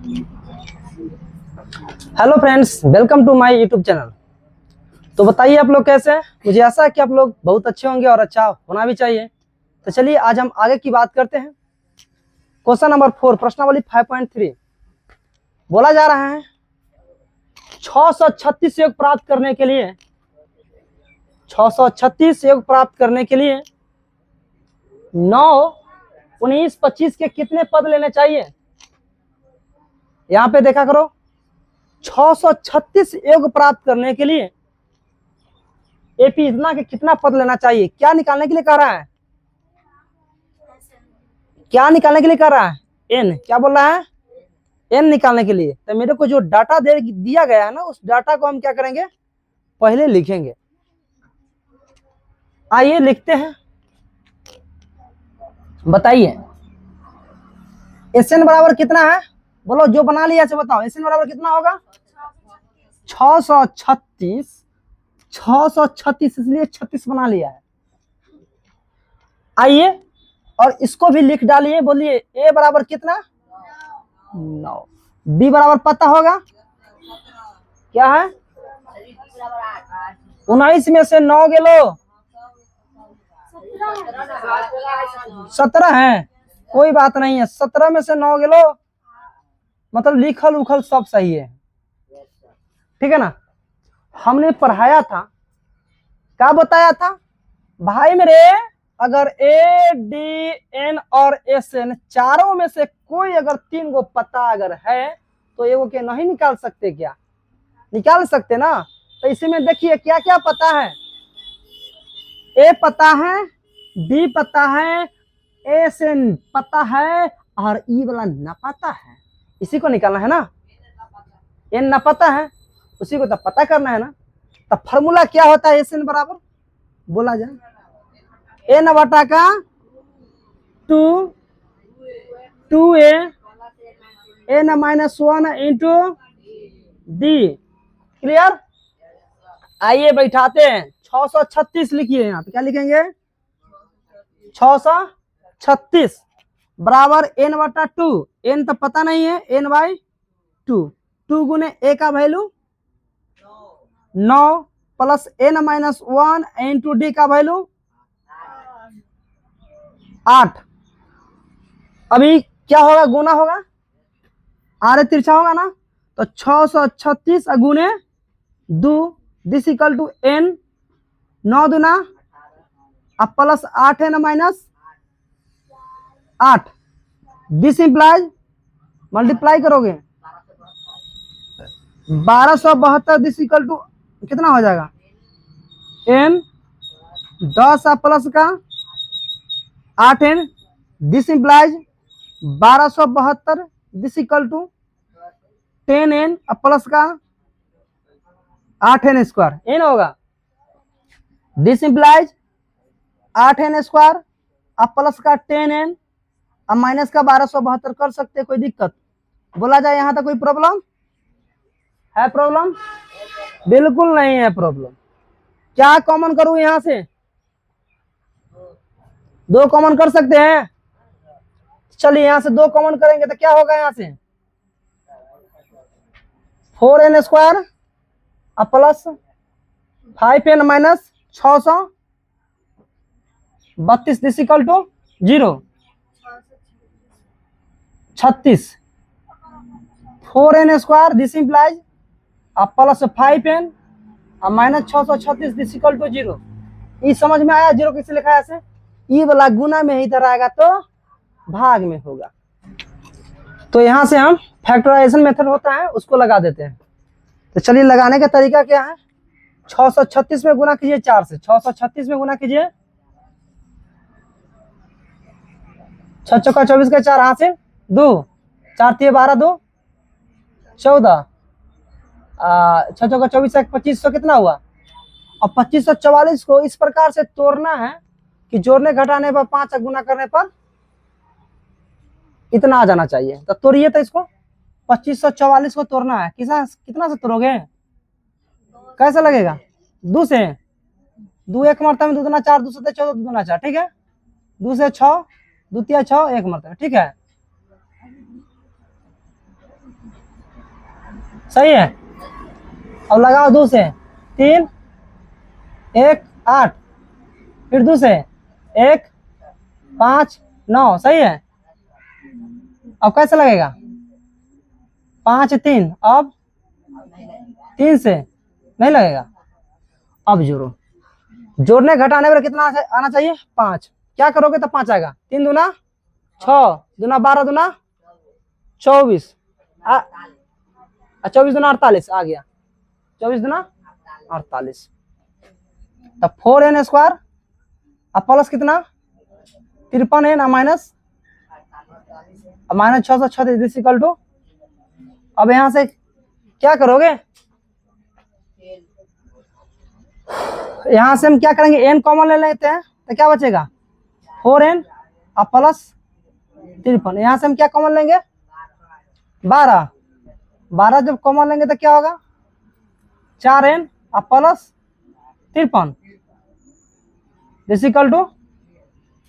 Hello friends, welcome to my YouTube channel. तो बताइए आप लोग कैसे हैं। मुझे आशा है कि आप लोग बहुत अच्छे होंगे और अच्छा होना भी चाहिए। तो चलिए आज हम आगे की बात करते हैं। क्वेश्चन नंबर 4, प्रश्नावली 5.3 बोला जा रहा है 636 योग प्राप्त करने के लिए 636 योग प्राप्त करने के लिए 9, 19, 25 के कितने पद लेने चाहिए। यहाँ पे देखा करो, 636 योग प्राप्त करने के लिए एपी इतना के कितना पद लेना चाहिए। क्या निकालने के लिए कह रहा है, क्या निकालने के लिए कह रहा है, एन। क्या बोल रहा है, एन निकालने के लिए। तो मेरे को जो डाटा दिया गया है ना, उस डाटा को हम क्या करेंगे, पहले लिखेंगे। आइए लिखते हैं। बताइए एसएन बराबर कितना है, बोलो जो बना लिया से बताओ। एसएन बराबर कितना होगा, 636, 636 इसलिए 36 बना लिया है। आइए और इसको भी लिख डालिए। बोलिए ए बराबर कितना, 9। बी बराबर पता होगा क्या है, 19 में से 9 गेलो 17 है, कोई बात नहीं है। 17 में से 9 गेलो मतलब लिखल उखल सब सही है, ठीक है ना। हमने पढ़ाया था, क्या बताया था भाई मेरे, अगर ए डी एन और एस एन चारों में से कोई अगर 3 गो पता अगर है तो एगो के नहीं निकाल सकते क्या, निकाल सकते ना। तो इसी में देखिए क्या क्या पता है, ए पता है, बी पता है, एस एन पता है और ई वाला न पता है। इसी को निकालना है ना, एन न पता है उसी को तो पता करना है ना। तो फॉर्मूला क्या होता है, एस एन बराबर बोला जाए एन बटा का 2a N -1 into D. Clear. आइए बैठाते हैं। 636 लिखिए, यहाँ पे क्या लिखेंगे, 636 बराबर एन बटा 2। एन तो पता नहीं है, एन बाई 2 गुने ए का value 9 plus n -1 into d का वैल्यू 8। अभी क्या होगा, गुना होगा, आरे तिरछा होगा ना। तो 636 गुने 2 दिस इक्वल टू एन 9 दूना अब plus 8 n -8। This implies multiply करोगे 1272 दिस इक्वल टू कितना हो जाएगा, एन 10 प्लस का 8 n. This implies 1272 this equal to 10 n plus का 8 एन स्क्वायर, एन होगा। दिस इंप्लाइज 8 एन स्क्वायर अब प्लस का 10 एन अब माइनस का 1272 कर सकते, कोई दिक्कत बोला जाए यहाँ तक कोई प्रॉब्लम है, प्रॉब्लम बिल्कुल नहीं है प्रॉब्लम। क्या कॉमन करूं यहां से, 2 कॉमन कर सकते हैं। चलिए यहां से 2 कॉमन करेंगे तो क्या होगा, यहां से 4n स्क्वायर अब plus 5n minus 632 this equal to 0 36 4n square this implies अब प्लस 5n अब माइनस 636 दिस इक्वल टू 0। ये समझ में आया, 0 किसे लिखा है ऐसे, ये वाला गुना में इधर आएगा तो भाग में होगा। तो यहां से हम फैक्टराइजेशन मेथड होता है उसको लगा देते हैं। तो चलिए लगाने का तरीका क्या है, 636 में गुना कीजिए 4 से, 636 में गुना कीजिए 6 चौका 24 का 4 हासिल 2 4 3 12 2 14 6 चौका 24 2500 कितना हुआ। अब 2544 को इस प्रकार से तोड़ना है कि जोड़ने घटाने पर 5 गुना करने पर इतना आ जाना चाहिए। तो तोड़िए, तो इसको 2544 को तोड़ना है, कितना से तोड़ोगे, कैसा लगेगा, 2 से। 2 एक मरतबा में 2 दूना 4 2 सत्ते 14 2 दूना 4, ठीक है। 2 से 6 2 तिया 6 एक मरतबा, ठीक है। सही है। अब लगाओ 2 से 3 1 8, फिर 2 से 1 5 9, सही है। अब कैसे लगेगा? 5 3, अब 3 से नहीं लगेगा। अब जोड़ो, जोड़ने घटाने पर कितना आना चाहिए? 5। क्या करोगे तो 5 आएगा। 3 दूना 6, दूना 12, दूना 24, 24 दूना 48 आ गया। 24 दूना 48। तब 4n स्क्वायर अब प्लस कितना? 53n minus -636 equal to. अब यहां से क्या करोगे? यहां से हम क्या करेंगे? n कॉमन ले लेते हैं तो क्या बचेगा? 4n अब प्लस 53। यहां से हम क्या कॉमन लेंगे? 12 जब कॉमन लेंगे तो क्या होगा? 4n अब प्लस 53 दिस इक्वल टू,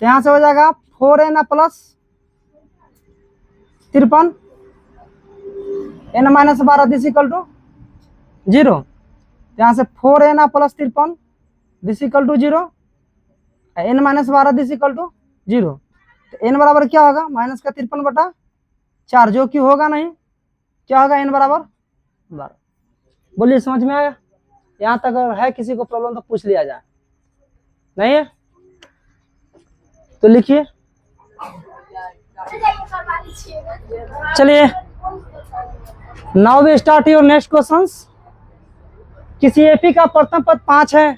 यहां से हो जाएगा 4n plus 53 n minus 12 this equal to 0। यहां से 4n plus 53 this equal to 0, n minus 12 this equal to 0। तो n बराबर क्या होगा? माइनस का 53/4, जो कि होगा नहीं। क्या होगा? n बराबर 12। बोलिए, समझ में आया? यहाँ तक अगर है किसी को प्रॉब्लम तो पूछ लिया जाए। नहीं है तो लिखिए। चलिए, now we start your next questions. किसी एपी का प्रथम पद 5 है,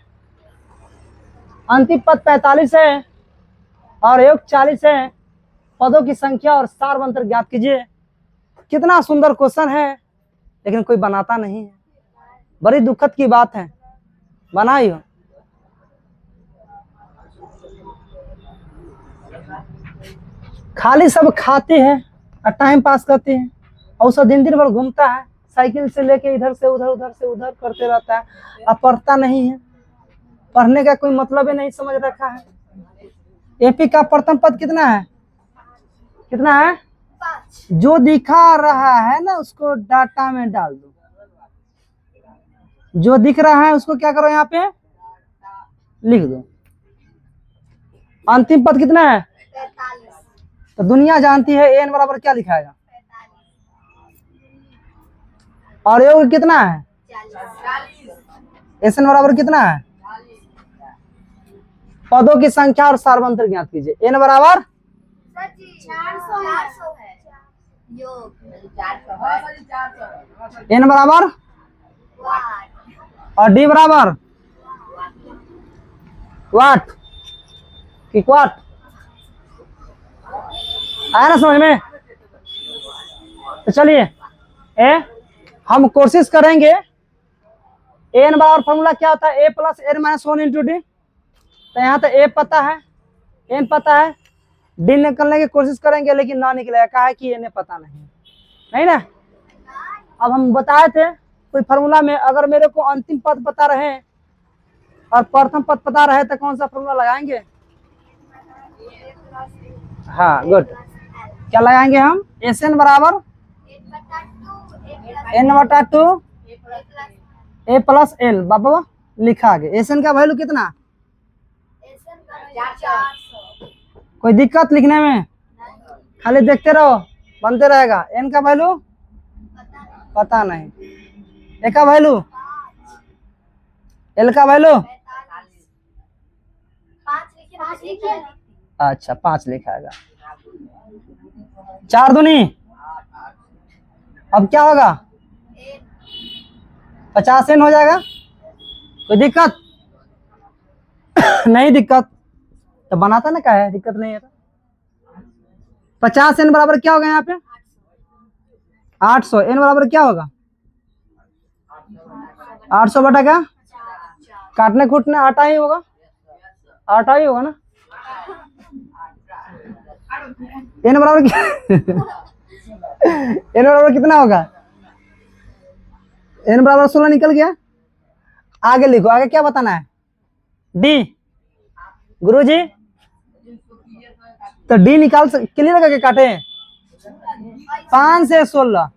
अंतिम पद 45 है और योग 40 है। पदों की संख्या और सार्वंतर ज्ञात कीजिए। कितना सुंदर क्वेश्चन है, लेकिन कोई बनाता नहीं है। बड़ी दुखद की बात है, बनाई हो। खाली सब खाते हैं और टाइम पास करते हैं, और उसका दिन दिन भर घूमता है, साइकिल से लेके इधर से उधर, उधर से उधर करते रहता है, अब पढ़ता नहीं है। पढ़ने का कोई मतलब ही नहीं समझ रखा है। एपी का प्रथम पद कितना है? कितना है? 5। जो दिखा रहा है ना उसको डाटा में डाल दो। जो दिख रहा है उसको क्या करो? यहाँ पे लिख दो। अंतिम पद कितना है? 45। तो दुनिया जानती है एन बराबर क्या लिखाएगा? 45। और योग कितना है? 40। एस एन बराबर कितना है? 40। पदों की संख्या और सार्वंतर ज्ञात कीजिए। एन बराबर 400 है। एन बराबर और डी बराबर वाट की क्वाट। आया ना समझ में? तो चलिए हम कोशिश करेंगे। एन बराबर फॉर्मूला क्या होता है? A plus N minus 1 into D. तो यहाँ तो ए पता है, एन पता है, डी निकलने की कोशिश करेंगे लेकिन ना निकलेगा। कहा है कि एन पता नहीं ना। अब हम बताए थे कोई फॉर्मूला में अगर मेरे को अंतिम पद पता रहे और प्रथम पद पता रहे तो कौन सा फॉर्मूला लगाएंगे? हाँ, गुड। क्या लगाएंगे हम? एस एन बराबर n/2 ए प्लस एल। बाबा लिखा आगे। एस एन का वैल्यू कितना? कोई दिक्कत लिखने में? खाली देखते रहो, बनते रहेगा। एन का वैल्यू पता नहीं, ए का वैल्यू, एल का वैल्यू अच्छा 5 लिखाएगा। 4 दूनी अब क्या होगा? 50 एन हो जाएगा। कोई दिक्कत? नहीं दिक्कत तो बनाता ना, क्या है दिक्कत नहीं है। 50 एन बराबर क्या होगा? यहाँ पे 800। एन बराबर क्या होगा? 800 बटा क्या? काटने कूटने आटा ही होगा, आटा ही होगा ना। एन बराबर क्या? एन बराबर कितना होगा? एन बराबर 16 निकल गया। आगे लिखो, आगे क्या बताना है? डी। गुरुजी तो डी निकाल क्लियर करके काटे। 5 से 16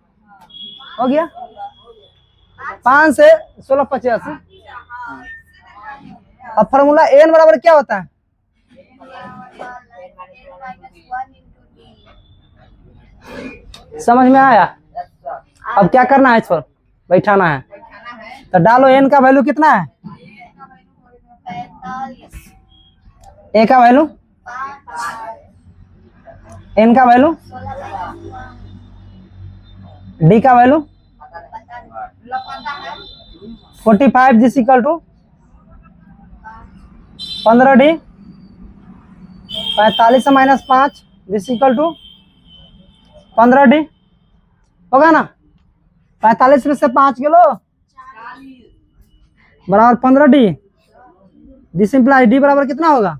हो गया। 5 से 1685। अब फॉर्मूला एन बराबर क्या होता है? समझ में आया? अब क्या करना है? इसको बैठाना है। तो डालो एन का वैल्यू कितना है? ए का वैल्यू, एन का वैल्यू, डी का value 45 this equal to 15 d, 45 से -5 दिस इक्वल टू 15 डी होगा ना। 45 में से 5 किलो बराबर 15 डी। दिस इंप्लाई डी बराबर कितना होगा?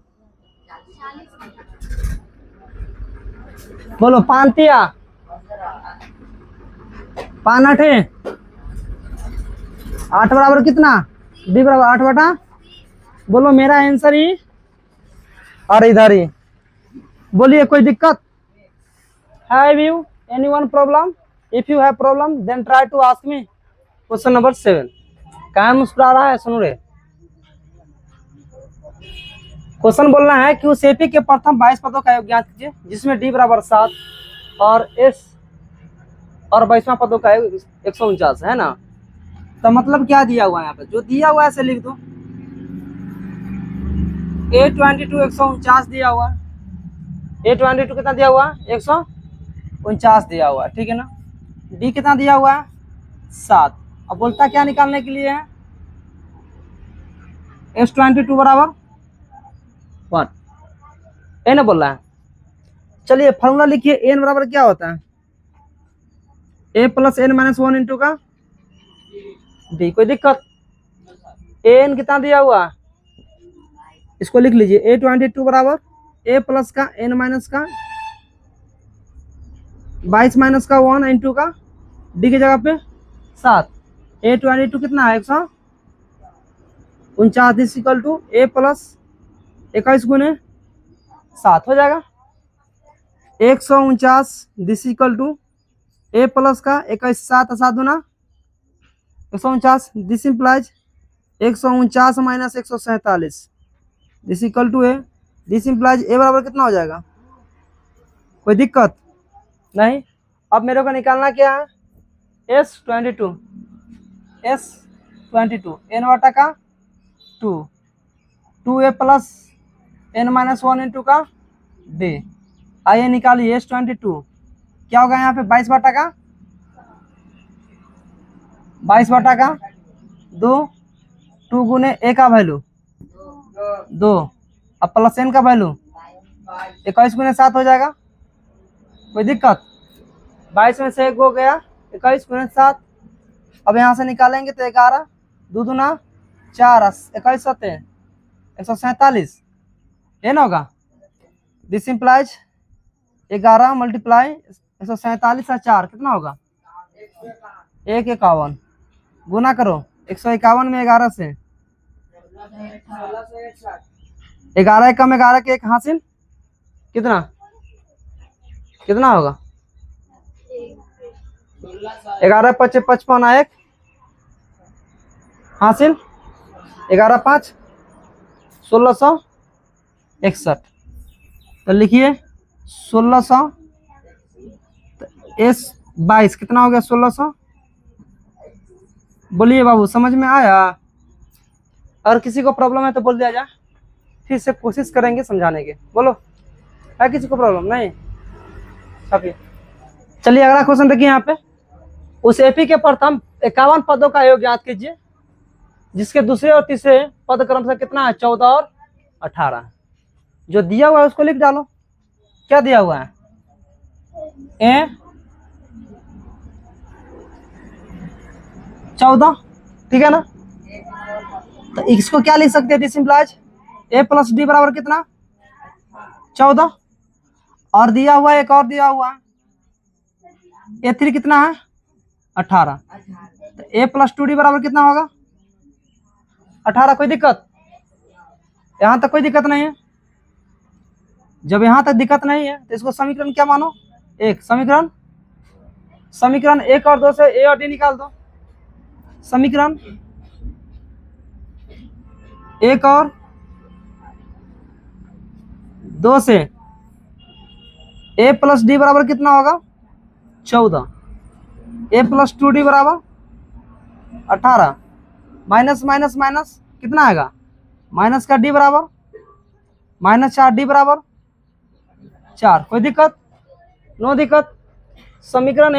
बोलो 5 तिया 5 8 8 बराबर कितना? डी बराबर 8 बटा, बोलो मेरा आंसर ही और इधर ही। बोलिए कोई दिक्कत? Have you anyone problem? If you have problem then try to ask me. Question number 7। कहाँ मुस्कुरा रहा है? सुनो रे, क्वेश्चन बोलना है कि उस एपी के प्रथम 22 पदों का योग ज्ञात कीजिए जिसमें डी बराबर 7 और एस और 22वां पदों का योग 149 है ना। तो मतलब क्या दिया हुआ है यहाँ पे? जो दिया हुआ है ऐसे लिख दो। A22 149 दिया हुआ है। A22 कितना दिया हुआ? 149 दिया हुआ है, ठीक है ना। डी कितना दिया हुआ है? 7। अब बोलता क्या निकालने के लिए है? S22 बराबर 1 ए ना बोल रहा है। चलिए फॉर्मूला लिखिए। एन बराबर क्या होता है? A plus N minus 1 into का डी। कोई दिक्कत? एन कितना दिया हुआ? इसको लिख लीजिए। A22 बराबर ए प्लस का एन माइनस का 22 माइनस का 1 इंटू का डी की जगह पे 7। A22 कितना है? 149 इक्वल टू ए प्लस 21 गुने 7 हो जाएगा। 149 this equal to A plus का 21 7 7 गुना 149 this implies 149 minus 147 this equal to A. This implies A बराबर कितना हो जाएगा? कोई दिक्कत नहीं। अब मेरे को निकालना क्या है? S22 एन वाटा का 2 ए प्लस एन माइनस 1 इंटू का डी। आइए निकालिए। S22 क्या होगा यहाँ पे? 22 बटा का 2 गुने ए का वैल्यू 2 अब प्लस एन का वैल्यू 21 गुने 7 हो जाएगा। कोई दिक्कत? 22 में से 1 हो गया 21 गुने 7। अब यहाँ से निकालेंगे तो 11 2 दूना 4 21 7 147 ये ना होगा। दिस इंप्लाइज 11 मल्टीप्लाई 147 और 4 कितना होगा? 151 गुना करो 151 में 11 से 11 कम 11 के 1 हासिल कितना होगा? 11 5 55 1 हासिल 11 5 1661। तो लिखिए 1600 S22 कितना हो गया? 1600। बोलिए बाबू समझ में आया? और किसी को प्रॉब्लम है तो बोल दिया जाए, फिर से कोशिश करेंगे समझाने के। बोलो है किसी को प्रॉब्लम? नहीं। चलिए अगला क्वेश्चन देखिए यहाँ पे। उस एपी के प्रथम 51 पदों का योग याद कीजिए जिसके दूसरे और तीसरे पद क्रम से कितना है? 14 और 18। जो दिया हुआ है उसको लिख डालो। क्या दिया हुआ है? ए 14, ठीक है ना। तो इसको क्या लिख सकते हैं? This implies A plus D बराबर कितना? 14। और दिया हुआ एक और दिया हुआ A3 कितना है? 18। तो ए प्लस 2D बराबर कितना होगा? 18। कोई दिक्कत? यहाँ तक कोई दिक्कत नहीं है। जब यहाँ तक दिक्कत नहीं है तो इसको समीकरण क्या मानो? एक समीकरण 1 और 2 से ए और डी निकाल दो। समीकरण एक और दो से a प्लस डी बराबर कितना होगा 14, a प्लस 2d बराबर 18, माइनस माइनस माइनस कितना आएगा माइनस का d बराबर -4d बराबर 4। कोई दिक्कत? नो दिक्कत। समीकरण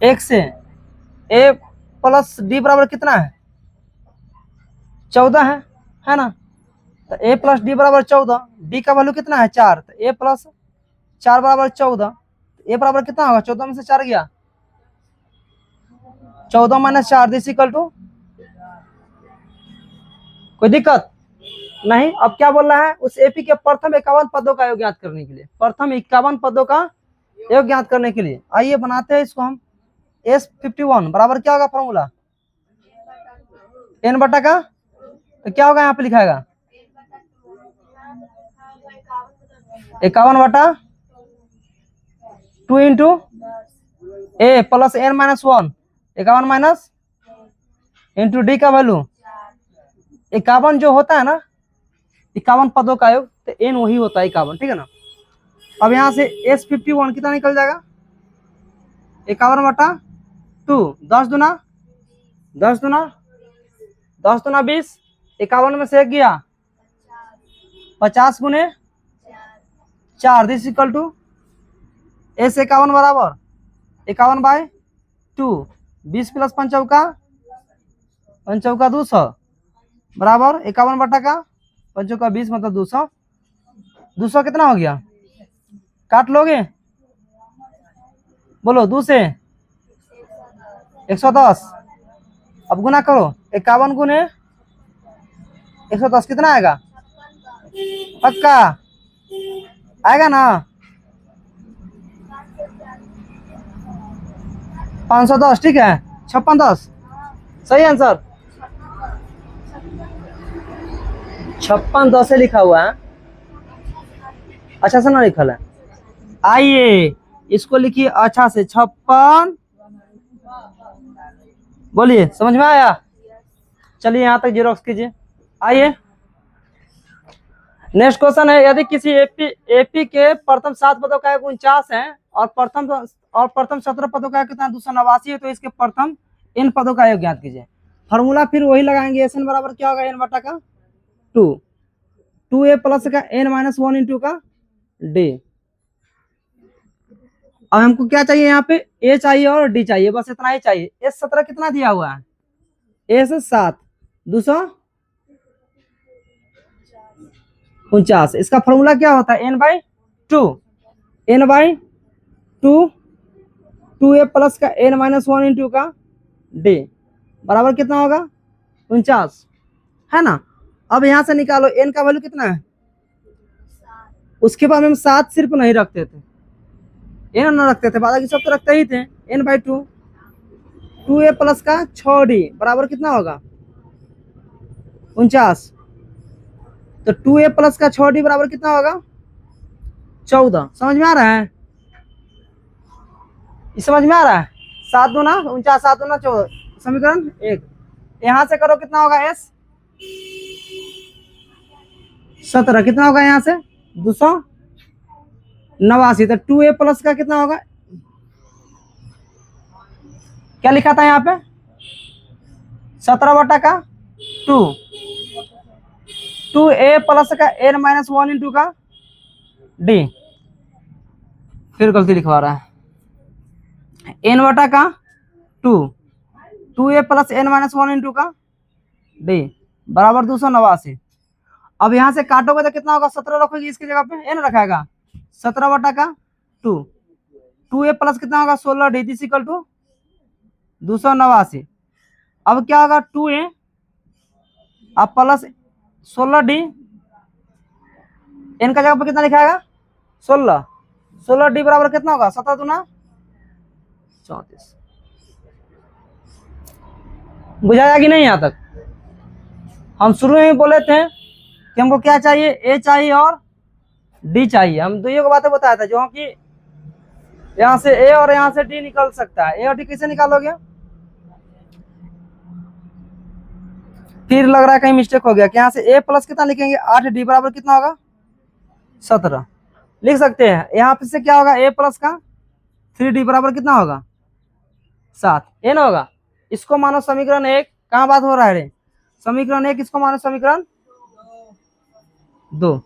एक से a प्लस डी बराबर कितना है 14 है ना। तो a प्लस डी बराबर 14, डी का वैल्यू कितना है 4, तो a प्लस 4 बराबर 14, a बराबर कितना होगा 14 में से 4 गया 14 माइनस 4 दिस इक्वल टू। कोई दिक्कत नहीं। अब क्या बोल रहा है उस एपी के प्रथम 51 पदों का योग ज्ञात करने के लिए, प्रथम 51 पदों का योग ज्ञात करने के लिए आइए बनाते हैं इसको हम। S51 बराबर क्या होगा फॉर्मूला n बटा का, तो क्या होगा यहाँ पे लिखाएगा 51 बटा 2 into a plus n minus 1, 51 minus into d का वैल्यू 51 जो होता है ना 51 पदों का योग, तो n वही होता है 51, ठीक है ना। अब यहाँ से S51 कितना निकल जाएगा 51 बटा 2, 10 दूना 20, 51 में से एक गया 50 गुने 4 दिस इक्वल टू S51 बराबर 51/2, 20 प्लस 5 चौका 200 बराबर 51 बटा का 5 चौका 20 मतलब 200। 200 कितना हो गया काट लोगे बोलो 2 से 110। अब गुना करो 51 गुने 110 कितना आएगा पक्का आएगा ना 510, ठीक है 5610 सही आंसर 5610 से लिखा हुआ है, अच्छा से ना लिखा है। आइए इसको लिखिए अच्छा से 56, बोलिए समझ में आया। चलिए यहाँ तक जीरोक्स कीजिए। आइए नेक्स्ट क्वेश्चन है, यदि किसी एपी के प्रथम 7 पदों का योग 49 है और प्रथम 17 पदों का योग कितना 289 है, तो इसके प्रथम n पदों का योग ज्ञात कीजिए। फॉर्मूला फिर वही लगाएंगे, SN बराबर क्या होगा n बटा का 2a प्लस का n माइनस 1 इंटू का d। अब हमको क्या चाहिए यहाँ पे a चाहिए और d चाहिए, बस इतना ही चाहिए। S17 कितना दिया हुआ है S7 249, इसका फॉर्मूला क्या होता है n/2 2a प्लस का n माइनस 1 इंटू का d बराबर कितना होगा 49 है ना। अब यहाँ से निकालो n का वैल्यू कितना है, उसके बाद हम 7 सिर्फ नहीं रखते थे, n न रखते थे, बाकी सब तो रखते ही थे। n/2 2a प्लस का 6d बराबर कितना होगा 49, तो 2a प्लस का 6d बराबर कितना होगा 14। समझ में आ रहा है, ये समझ में आ रहा है। 7 दूना 49 7 दूना 14, समीकरण 1। यहाँ से करो कितना होगा S17 कितना होगा यहाँ से 289, तो 2a प्लस का कितना होगा, क्या लिखा था यहाँ पे 17 बटा का 2a प्लस का n माइनस 1 इंटू का d, फिर गलती लिखवा रहा है n बटा का 2a plus n minus 1 into का d बराबर 289। अब यहाँ से काटोगे तो कितना होगा 17 रखोगे इसकी जगह पे n रखाएगा 17 बटा का 2a प्लस कितना होगा 16d दिस इक्वल टू 289। अब क्या होगा 2a अब प्लस 16d, n का जगह पे कितना लिखाएगा 16d बराबर कितना होगा 17 दूना 34। बुझाया कि नहीं। यहाँ तक हम शुरू में ही बोले थे कि हमको क्या चाहिए a चाहिए और d चाहिए, हम दोनों को बातें बताया था जो कि यहाँ से ए और यहाँ से डी निकल सकता है। ए और डी कैसे निकालोगे? फिर लग रहा है कहीं मिस्टेक हो गया कि यहाँ से ए प्लस कितना लिखेंगे 8, डी बराबर कितना होगा 17 लिख सकते हैं। यहाँ पे से क्या होगा ए प्लस का 3d बराबर कितना होगा 7, ये ना होगा। इसको मानो समीकरण 1। कहाँ बात हो रहा है रे? समीकरण 1 इसको मानो समीकरण 2।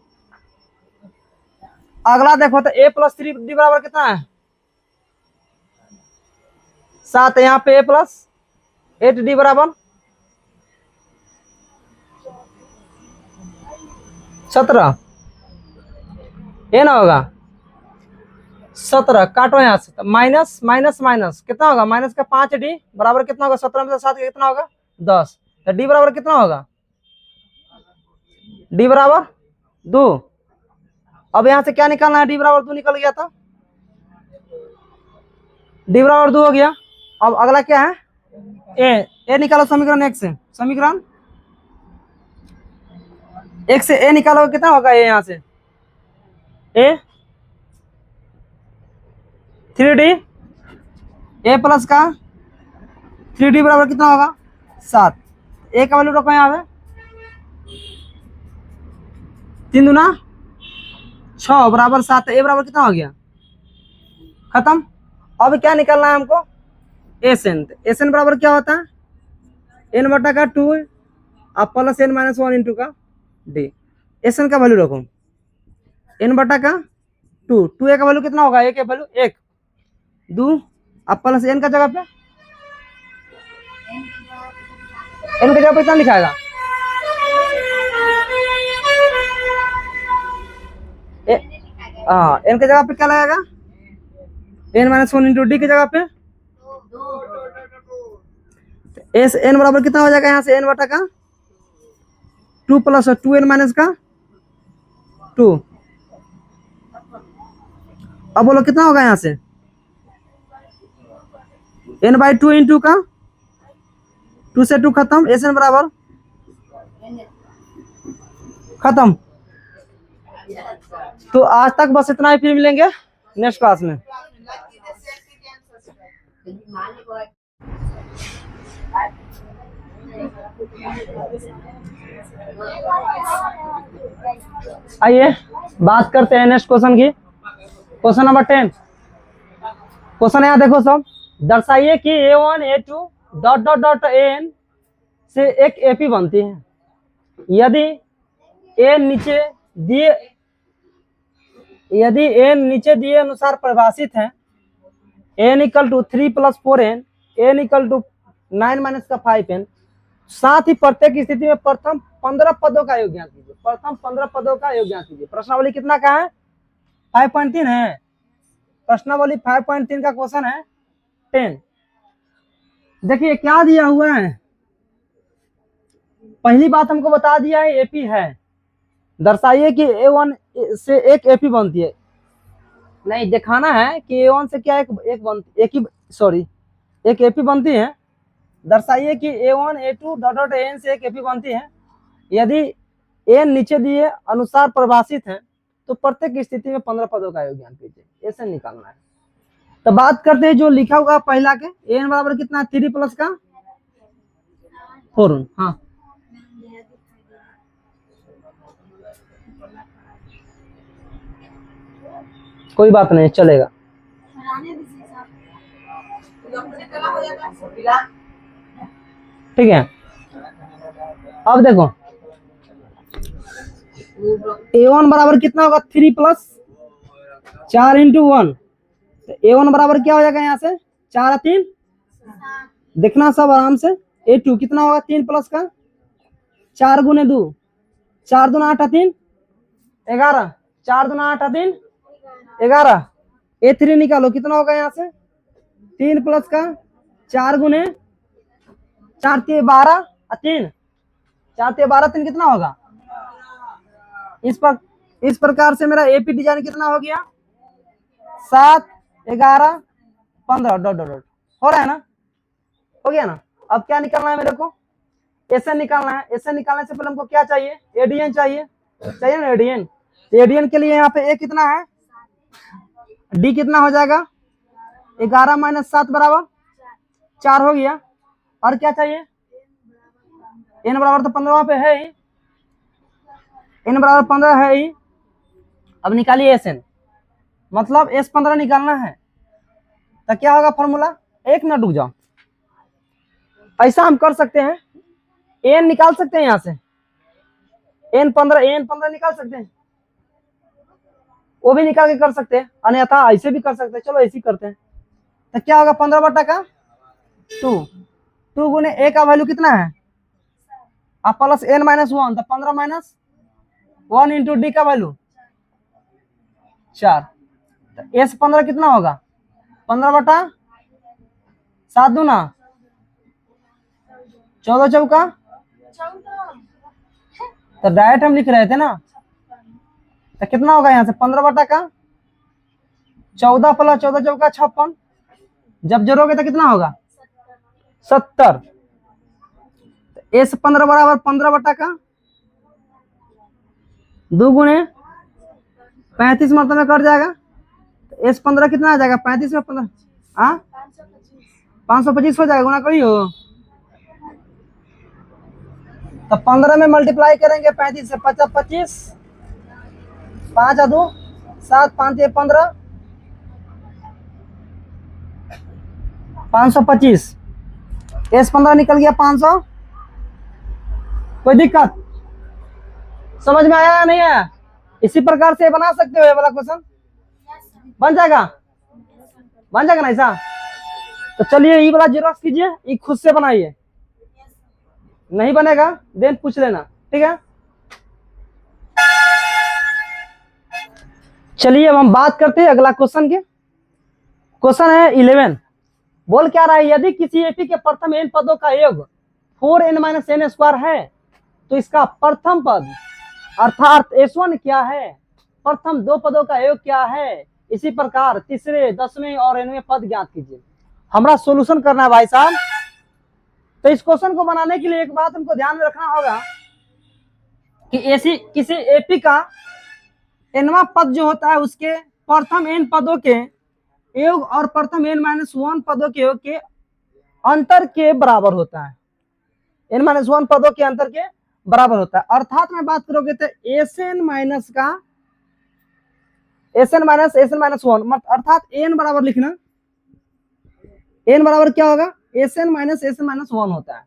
अगला देखो तो ए प्लस 3d बराबर कितना है 7। यहाँ पे ए प्लस 8d बराबर 17, ये ना होगा 17। काटो यहाँ से, माइनस माइनस माइनस कितना होगा माइनस का 5d बराबर कितना होगा 17 में से 7 कितना होगा 10। तो d बराबर कितना होगा d बराबर 2। अब यहाँ से क्या निकालना है? d बराबर 2 निकल गया था, d बराबर 2 हो गया। अब अगला क्या है ए निकालो समीकरण 1 से। समीकरण 1 से ए निकालो कितना होगा ए यहाँ से ए 3d ए प्लस का 3d बराबर कितना होगा 7। ए का वैल्यू रखो यहाँ पे 3 दूना 6 बराबर 7। ए बराबर कितना हो गया खत्म। अब क्या निकालना है हमको एस एन। एस एन बराबर क्या होता है एन बटा का 2 अब प्लस एन माइनस 1 इंटू का डी। एस एन का वैल्यू रखो एन बटा का 2। 2 ए का वैल्यू कितना होगा? ए का वैल्यू 1 2 अब प्लस एन का जगह पे एन का जगह पे कितना लिखाएगा एन के जगह पे क्या लगेगा एन माइनस 1 इंटू डी की जगह पे एस एन बराबर कितना हो जाएगा यहाँ से एन बटा का 2 प्लस 2n माइनस का 2। अब बोलो कितना होगा यहाँ से n बाई 2 इंटू का 2 से 2 खत्म। एस एन बराबर खत्म। तो आज तक बस इतना ही, फिर मिलेंगे नेक्स्ट क्लास में। आइए बात करते हैं नेक्स्ट क्वेश्चन की। Question number 10। क्वेश्चन यहाँ देखो सब। दर्शाइए कि a1 a2 dot dot dot an से एक एपी बनती है यदि n नीचे दिए अनुसार परिभाषित है। n equal to 3 plus 4n n equal to 9 minus का 5n। साथ ही प्रत्येक स्थिति में प्रथम 15 पदों का योग ज्ञात कीजिए। प्रथम 15 पदों का योग ज्ञात कीजिए। प्रश्नावली कितना का है 5.3 है। प्रश्नावली 5.3 का क्वेश्चन है 10। देखिए क्या दिया हुआ है। पहली बात हमको बता दिया है एपी है। दर्शाइए कि a1 से एक एपी बनती है। नहीं, दिखाना है कि a1 से क्या एक एपी बनती है। दर्शाइए कि a1 a2 dot dot an से एक एपी बनती है यदि n नीचे दिए अनुसार परिभाषित है तो प्रत्येक स्थिति में 15 पदों का योग ज्ञात कीजिए। ऐसे निकालना है। तो बात करते हैं जो लिखा हुआ पहला के an बराबर कितना 3 प्लस का 4। हाँ कोई बात नहीं, चलेगा। ठीक है। अब देखो a1 बराबर कितना होगा 3 प्लस 4 इंटू 1। तो a1 बराबर क्या हो जाएगा यहाँ से 4 3 देखना सब आराम से। a2 कितना होगा 3 प्लस का 4 गुने 2 4 दूना 8 3 11 4 दूना 8 3 11। a3 निकालो कितना होगा यहाँ से 3 प्लस का 4 गुने 4 3 12 3 4 3 12 3 कितना होगा। इस प्रकार से मेरा एपी डिजाइन कितना हो गया 7 11 15 डॉट डॉट डॉट हो रहा है ना, हो गया ना। अब क्या निकालना है मेरे को एसएन निकालना है। एसएन निकालने से पहले हमको क्या चाहिए एडीएन चाहिए ना एडीएन। एडीएन के लिए यहाँ पे ए कितना है डी कितना हो जाएगा 11 माइनस 7 बराबर 4 हो गया। और क्या चाहिए? n बराबर तो 15 पे है ही, n बराबर 15 है ही। अब निकालिए Sn, मतलब S15 निकालना है। तो क्या होगा फॉर्मूला? 1 मिनट रुक जाओ, ऐसा हम कर सकते हैं, n निकाल सकते हैं यहाँ से, n15 निकाल सकते हैं, वो भी निकाल के कर सकते हैं, अन्यथा ऐसे भी कर सकते हैं। चलो ऐसे ही करते हैं। तो क्या होगा 15 बटा का 2 गुने a का वैल्यू कितना है? अब प्लस n माइनस 1, तो 15 माइनस 1 इंटू डी का वैल्यू 4। तो S15 कितना होगा? 15 बटा 7 दूना 14 चौका, तो डायरेक्ट हम लिख रहे थे ना। तो कितना होगा यहाँ से? 15 बटा का 14 प्लस 14 चौका 56, जब जोड़ोगे तो कितना होगा? 70। S15 बराबर 15 बटा का 2 गुने 35 मतलब कट जाएगा। तो S15 कितना आ जाएगा? 35 में 15, हाँ 525 हो जाएगा, गुना करियो। तो 15 में मल्टीप्लाई करेंगे 35 से, 50 25, 5 2 7 5 15, 525। S15 निकल गया 500। कोई दिक्कत? समझ में आया या नहीं आया? इसी प्रकार से बना सकते हो ये वाला क्वेश्चन, बन जाएगा, बन जाएगा ना ऐसा? तो चलिए ये वाला जेरॉक्स कीजिए, ये खुद से बनाइए, नहीं बनेगा देन पूछ लेना, ठीक है? चलिए अब हम बात करते हैं अगला क्वेश्चन के। क्वेश्चन है 11। बोल क्या रहा है? यदि किसी एपी के प्रथम n पदों का योग 4n-n² है तो इसका प्रथम पद अर्थात S1 क्या है? प्रथम 2 पदों का योग क्या है? इसी प्रकार तीसरे, 10वें और 9वें पद ज्ञात कीजिए। हमारा सॉल्यूशन करना है भाई साहब। तो इस क्वेश्चन को बनाने के लिए एक बात हमको ध्यान में रखना होगा कि किसी एपी का nवां पद जो होता है उसके प्रथम n पदों के योग और प्रथम n-1 पदों के योग के अंतर के बराबर होता है। n-1 पदों के अंतर के बराबर होता है। अर्थात में बात करोगे तो Sn माइनस का Sn माइनस Sn-1, अर्थात n बराबर लिखना, n बराबर क्या होगा? Sn माइनस Sn-1 होता है।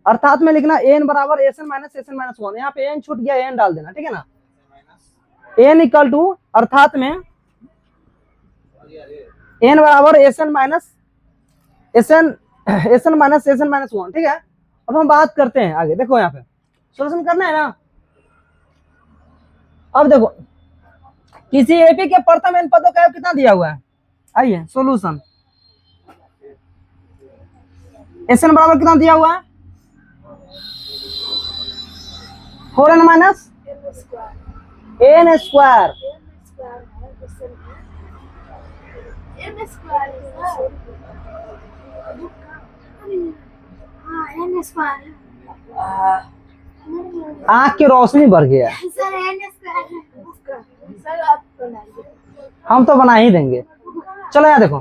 अर्थात में लिखना n बराबर Sn माइनस Sn-1। यहाँ पे n छूट गया, n डाल देना, ठीक है ना? n इक्वल टू, अर्थात में n बराबर Sn माइनस Sn-1, ठीक है? अब हम बात करते हैं आगे। देखो यहाँ पे सॉल्यूशन करना है ना। अब देखो किसी एपी के प्रथम n पदों का कितना दिया हुआ है, आइए सॉल्यूशन। Sn बराबर कितना दिया हुआ है? 4n minus n²। आँख की रोशनी बढ़ गया, हम तो बना ही देंगे। चलो यहाँ देखो,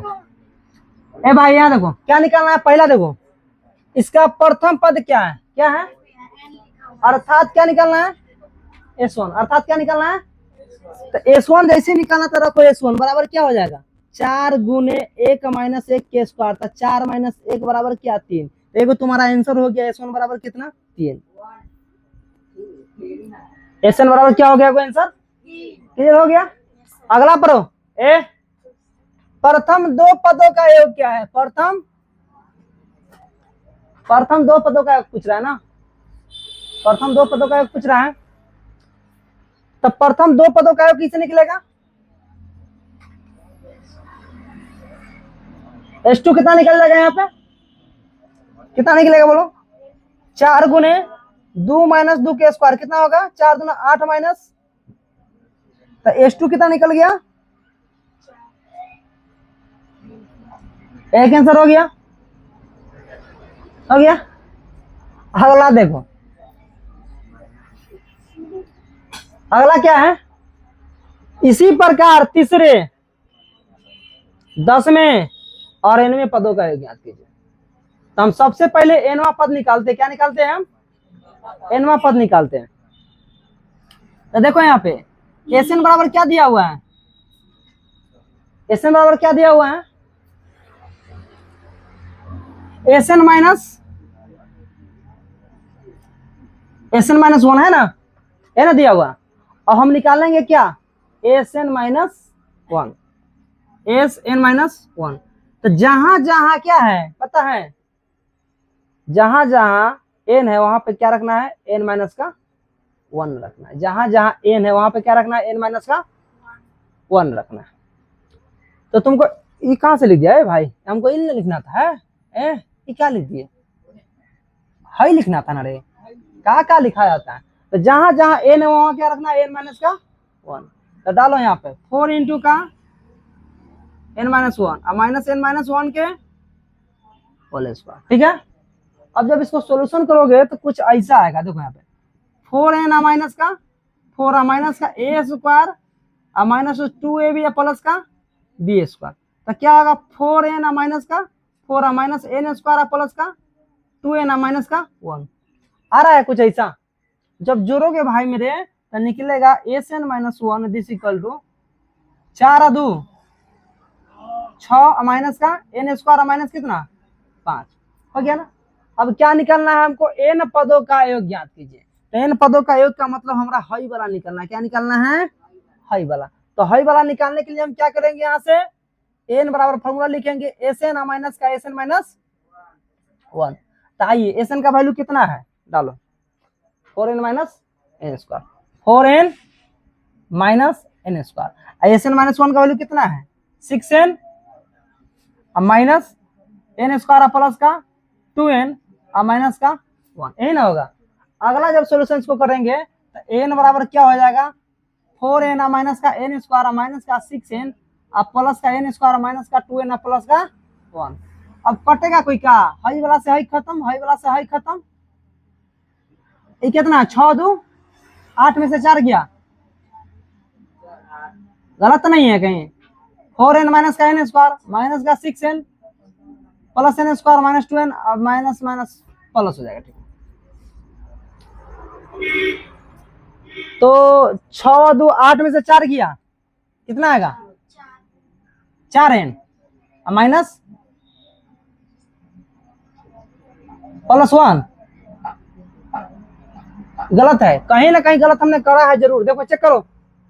ए भाई यहाँ देखो क्या निकालना है। पहला देखो इसका प्रथम पद क्या है, क्या है? अर्थात क्या निकालना है? S1। अर्थात क्या निकालना है? तो S1 जैसे निकालना तो रखो S1 बराबर क्या हो जाएगा? 4 गुने 1 माइनस 1 के स्क्वायर। था 4 माइनस 1 बराबर क्या? 3। देखो तुम्हारा आंसर हो गया S1 बराबर कितना? 3। Sn बराबर क्या हो गया? कोई आंसर क्लियर हो गया? अगला पढ़ो। प्रथम 2 पदों का योग क्या है? प्रथम 2 पदों का योग पूछ रहा है ना, प्रथम 2 पदों का योग पूछ रहा है। तो प्रथम 2 पदों का योग किससे निकलेगा? S2 कितना निकल जाएगा यहाँ पे? कितना निकलेगा बोलो? 4 गुने 2 माइनस 2 के स्क्वायर कितना होगा? 4 दूना 8 माइनस, तो S2 कितना निकल गया? एक आंसर हो गया, हो गया। अगला देखो, अगला क्या है? इसी प्रकार तीसरे, 10वें और nवें पदों का योग ज्ञात कीजिए। तो हम सबसे पहले nवां पद निकालते हैं। क्या निकालते हैं हम? nवां पद निकालते हैं। तो देखो यहाँ पे Sn बराबर क्या दिया हुआ है? Sn बराबर क्या दिया हुआ है? Sn माइनस 1 है ना दिया हुआ। और हम निकालेंगे क्या? Sn minus 1। तो जहां जहां क्या है पता है? जहां जहां n है वहां पे क्या रखना है? n माइनस का 1 रखना है। जहां जहां n है वहां पे क्या रखना है? n माइनस का 1 रखना है। तो तुमको ये कहां से लिख दिया है भाई? हमको इन लिखना था है? ये क्या लिख दिए? हाई लिखना था ना रे। क्या लिखा जाता है? तो जहां जहां n है वहां क्या रखना है? n माइनस का 1। तो डालो यहाँ पे 4 इंटू का n माइनस 1 और माइनस n माइनस 1 के होल स्क्वायर। ठीक है। अब जब इसको सोल्यूशन करोगे तो कुछ ऐसा आएगा। देखो यहाँ पे 4n माइनस का 4 माइनस का a स्क्वायर और माइनस 2ab प्लस का b स्क्वायर। तो क्या होगा? 4n माइनस का 4 माइनस n स्क्वायर प्लस का 2n माइनस का 1 आ रहा है कुछ ऐसा। जब जोड़ोगे भाई मेरे तो निकलेगा Sn minus 1 this equal to 4 2 6 minus का n स्क्वायर माइनस कितना 5 हो गया ना। अब क्या निकालना है हमको? n पदों का योग ज्ञात कीजिए। तो n पदों का योग का मतलब हमारा हई वाला निकालना है। क्या निकालना है? हई वाला। तो हई वाला निकालने के लिए हम क्या करेंगे? यहाँ से n बराबर फॉर्मूला लिखेंगे Sn माइनस का Sn माइनस 1। तो आइए Sn का वैल्यू कितना है? डालो 4n minus n square 4n minus n square. Sn minus 1 का वैल्यू कितना है? 6n minus n square plus का 2n और माइनस का 1। यही ना होगा। अगला जब सोल्यूशन को करेंगे तो n बराबर क्या हो जाएगा? 4n माइनस का n स्क्वायर माइनस का 6n और प्लस का n स्क्वायर माइनस का 2n प्लस का 1। अब कटेगा कोई क्या? हई वाला से हई खत्म, हई वाला से हई खत्म। ये कितना? 6 2 8 में से 4 गया। गलत नहीं है कहीं? 4n माइनस का n स्क्वायर माइनस का 6n plus n square minus 2n और माइनस माइनस प्लस हो जाएगा। ठीक है। तो 6 2 8 में से 4 गया, कितना आएगा? 4n minus plus 1। गलत है, कहीं ना कहीं गलत हमने करा है जरूर। देखो चेक करो,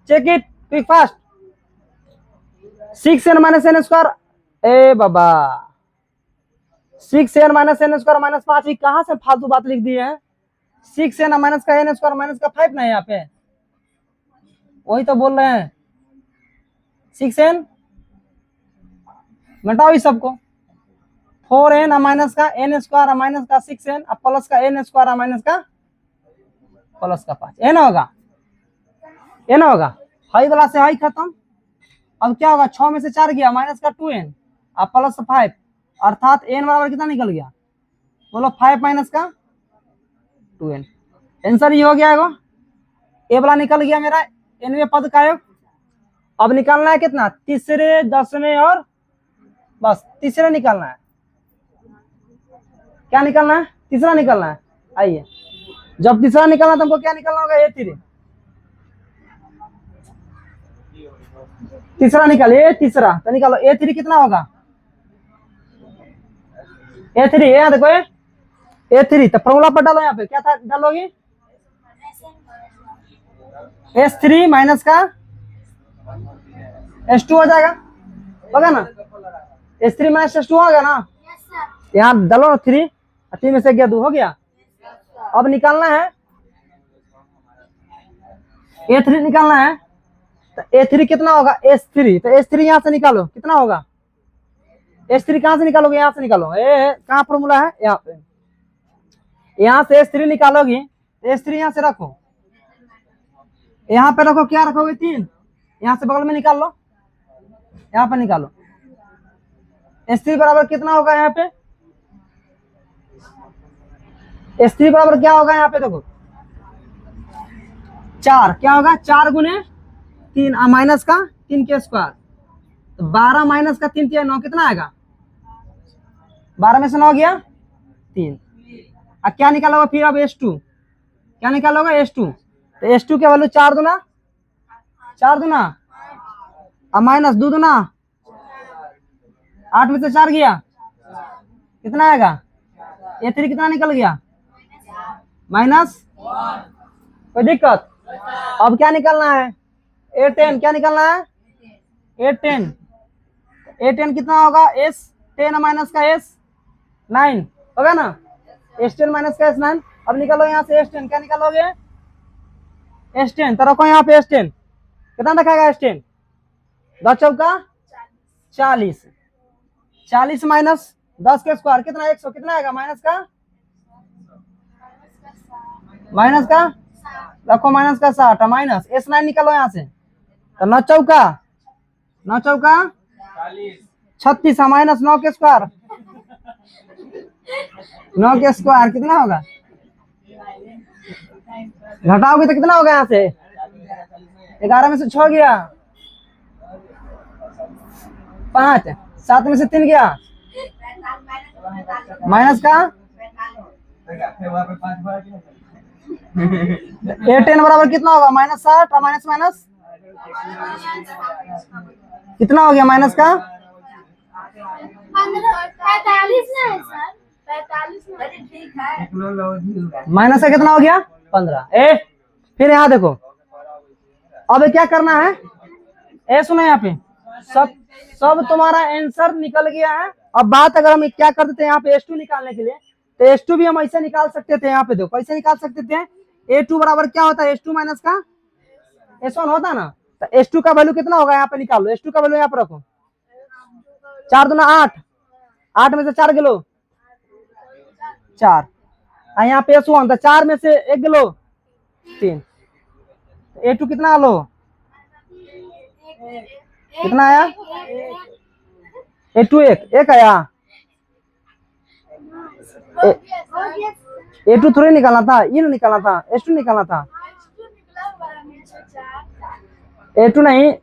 check it quick fast. 6n minus n square, ए बाबा 6n minus n square minus 5 कहां से फालतू बात लिख दी है? 6n माइनस का n स्क्वायर माइनस का 5 ना है यहाँ पे, वही तो बोल रहे हैं। 6n घटाओ इस सबको, 4n माइनस का n स्क्वायर माइनस का 6n प्लस का n स्क्वायर माइनस का प्लस का 5। ये ना होगा? ये ना होगा? हाई वाला से हाई खत्म। अब क्या होगा? 6 में से 4 गया माइनस का 2n और प्लस 5 अर्थात n बराबर कितना निकल गया? बोलो 5 माइनस का 2n। आंसर ये हो गया है। ए वाला निकल गया मेरा nवें पद का योग। अब निकालना है कितना? तीसरे, 10वें और बस तीसरे निकालना है। क्या निकालना है? तीसरा निकालना है। आइए, जब तीसरा निकालना तुमको क्या निकालना होगा? A3। तीसरा निकालिए, तीसरा तो निकालो। A3 कितना होगा? A3 यहाँ देखो, A3 तो फॉर्मूला पर डालो। यहाँ पे क्या था डालोगी? S3 माइनस का S2 हो जाएगा, होगा ना? S3 माइनस S2 होगा ना? यहाँ डालो ना 3, 3 में से गया 2 हो गया। अब निकालना है A3 निकालना है। तो A3 कितना होगा? S3। तो S3 यहाँ से निकालो, कितना होगा? S3 कहाँ से निकालोगे? यहाँ से निकालो। कहाँ फॉर्मूला है? यहाँ पे। यहाँ से S3 निकालोगी, S3 यहाँ से रखो, यहाँ पे रखो। क्या रखोगे? 3। यहाँ से बगल में निकाल लो, यहाँ पे निकालो। S3 बराबर कितना होगा? यहाँ पे S3 बराबर क्या होगा? यहाँ पे देखो 4। क्या होगा? 4 गुने 3 माइनस का 3 के स्क्वायर, तो 12 माइनस का 3 9 कितना आएगा? 12 में से 9 गया 3। अब क्या निकालोगे फिर अब H2, क्या निकालोगे H2, तो H2 की वैल्यू 4 दूना 4 दूना, अब माइनस 2 दूना 8 में से 4 गया, कितना आएगा A3 कितना निकल गया माइनस, कोई दिक्कत। अब क्या निकालना है A10, क्या निकालना है A10, A10 कितना होगा S10 माइनस का S9 होगा ना, S10 माइनस का S9। अब निकालो यहाँ से S10, क्या निकालोगे S10, तो रखो यहाँ पे S10, कितना रखेगा S10, 10 चौका 40, 40 माइनस 10 के स्क्वायर कितना 100, कितना आएगा माइनस का रखो माइनस का 60, माइनस S9 निकालो यहाँ से, तो 9 चौका 36 माइनस 9 के स्क्वायर 9 के स्क्वायर कितना होगा, घटाओगे तो कितना होगा यहाँ से 11 में से 6 गया 5, 7 में से 3 गया माइनस का A10 बराबर कितना होगा -60 और माइनस माइनस कितना हो गया माइनस का 45 माइनस का कितना हो गया 15। फिर यहाँ देखो अब क्या करना है सुनो यहाँ पे सब तुम्हारा आंसर निकल गया है। अब बात अगर हम क्या करते थे यहाँ पे H2 निकालने के लिए, तो H2 भी हम ऐसे निकाल सकते थे, यहाँ पे देखो ऐसे निकाल सकते थे। A2 बराबर क्या होता है H2 माइनस का S1 होता है ना, तो H2 का वैल्यू कितना होगा यहाँ पे निकालो, H2 का वैल्यू यहाँ पे रखो 4 दूना 8, 8 में से 4 गिलो 4, यहाँ पे S1 तो 4 में से 1 गिलो 3, A2 कितना लो कितना आया A2 एक आया, A2 थोड़ी निकालना था, ये निकालना था H2 निकालना था, A2 नहीं,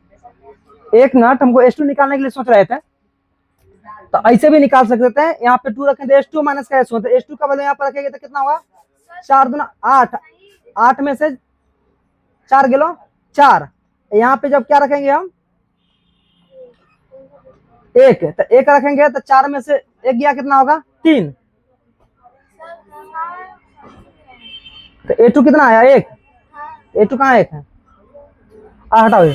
एक मिनट हमको H2 निकालने के लिए सोच रहे थे, तो ऐसे भी निकाल सकते थे। यहाँ पे 2 रखेंगे H2 माइनस का S1, तो H2 का वैल्यू यहाँ पर रखेंगे तो कितना होगा 4 दूना 8, 8 में से 4 गिलो 4, यहाँ पे जब क्या रखेंगे हम 1, तो 1 रखेंगे तो 4 में से 1 गया कितना होगा 3, तो A2 कितना आया 1, A2 कहाँ 1 है, हटाओ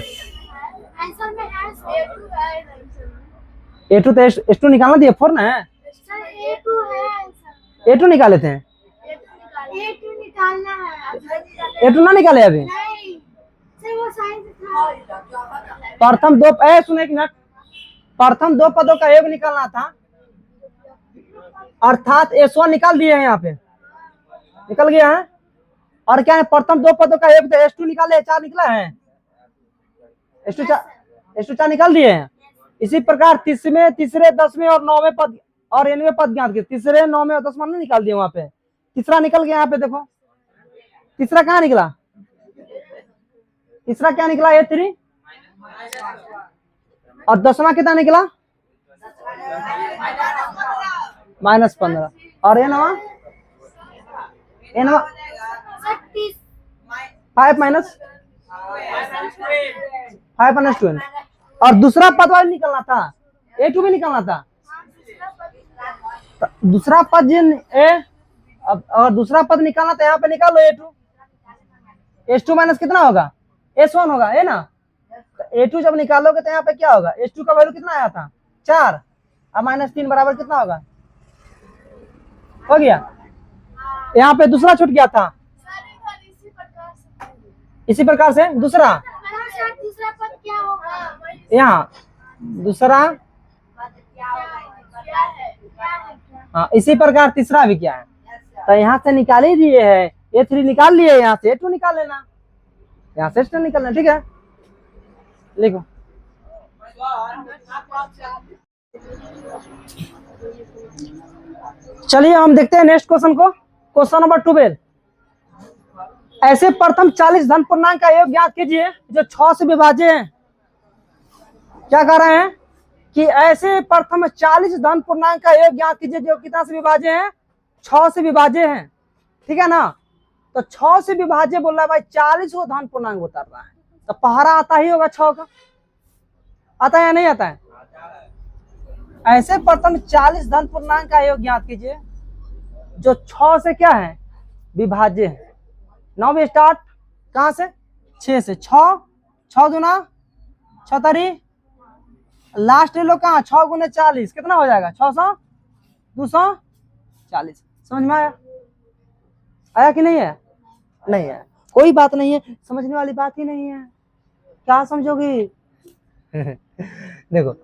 A2 तो H2 निकालना दिया 4 ना है, A2 निकाले थे, A2 ना निकाले अभी, प्रथम दो सुने एक मिनट, प्रथम 2 पदों का योग निकालना था, अर्थात S1 निकाल दिए हैं, यहाँ पे निकल गया है। और क्या है प्रथम 2 पदों का योग, तो H2 निकाले 4 निकला है, H2 4 निकाल दिए हैं। इसी प्रकार तीसरे 10वें और 9वें पद और 9वें पद ज्ञात किए, तीसरे 9वें और 10वें नहीं निकाल दिए, वहां पे तीसरा निकल गया, यहाँ पे देखो तीसरा कहाँ निकला, तीसरा क्या निकला A3, और 10वां कितना निकला -15, और ये नवा 5 माइनस 5 और दूसरा पद वाला निकलना था, A2 भी निकलना था, तो दूसरा पद अब और दूसरा पद निकालना था, यहाँ पे निकालो A2, H2 माइनस कितना होगा S1 होगा, है ना, तो A2 जब निकालोगे तो यहाँ पे क्या होगा H2 का वैल्यू कितना आया था 4, अब -3 बराबर कितना होगा, हो गया। यहाँ पे दूसरा छूट गया था, इसी प्रकार से दूसरा पद क्या होगा, यहाँ दूसरा, हाँ इसी प्रकार तीसरा भी क्या है, तो यहाँ से निकाल ही दिए है, A3 निकाल लिए, यहाँ से A2 निकाल लेना, यहाँ से H2 निकालना, ठीक है लिखो। चलिए हम देखते हैं नेक्स्ट क्वेश्चन को, क्वेश्चन नंबर 12। ऐसे प्रथम 40 धन पूर्णांक का योग ज्ञात कीजिए जो 6 से विभाज्य है। क्या कर रहे हैं कि ऐसे प्रथम 40 धन पूर्णांक का योग ज्ञात कीजिए जो कितना से विभाज्य है, 6 से विभाज्य है, ठीक है ना। तो 6 से विभाज्य बोल रहा है भाई, 40 को धन पूर्णांक बता रहा है, तो पहाड़ा आता ही होगा 6 का, आता है या नहीं आता है। ऐसे प्रथम 40 धन पूर्णांक का योग ज्ञात कीजिए जो 6 से क्या है, विभाज्य है। नाउ वी स्टार्ट कहां से, 6 से। 6 दूना 6 तारी, लास्ट लो कहाँ, 6 गुने 40 कितना हो जाएगा, 600 240। समझ में आया, आया कि नहीं है, नहीं है, कोई बात नहीं है, समझने वाली बात ही नहीं है, क्या समझोगी देखो,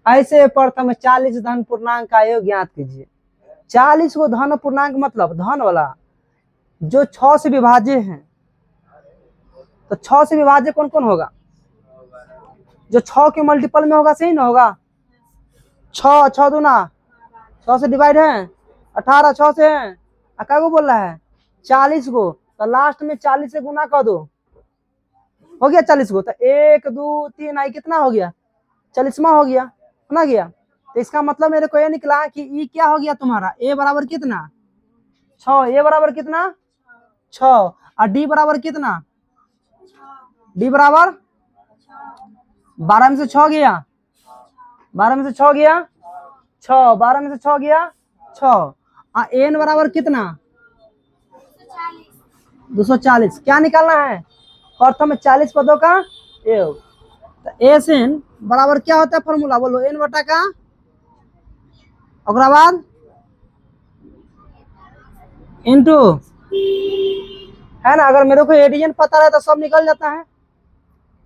ऐसे प्रथम 40 धन पूर्णांक का योग ज्ञात कीजिए। 40 को धन पूर्णांक मतलब धन वाला जो 6 से विभाज्य है, तो 6 से विभाज्य कौन कौन होगा, जो 6 के मल्टीपल में होगा, सही ना होगा। 6 दूना 6 से डिवाइड है 18, 6 से है, क्या को बोल रहा है 40 को, तो लास्ट में 40 से गुना कर दो, हो गया 40 को, तो 1 2 3 आई कितना हो गया, 40वां हो गया, ना गया। तो इसका मतलब मेरे को ये निकला कि ई क्या हो गया तुम्हारा, ए बराबर कितना 6, ए बराबर कितना 6, और डी बराबर कितना, डी बराबर 12 में से 6 गया, 12 में से 6 गया 6, 12 में से 6 गया 6, एन बराबर कितना 240। क्या निकालना है, प्रथम 40 पदों का योग। तो एस एन बराबर क्या होता है फॉर्मूला, बोलो, एन बटा का, और बाद इनटू, है ना। अगर मेरे को एडिशन पता रहे तो सब निकल जाता है,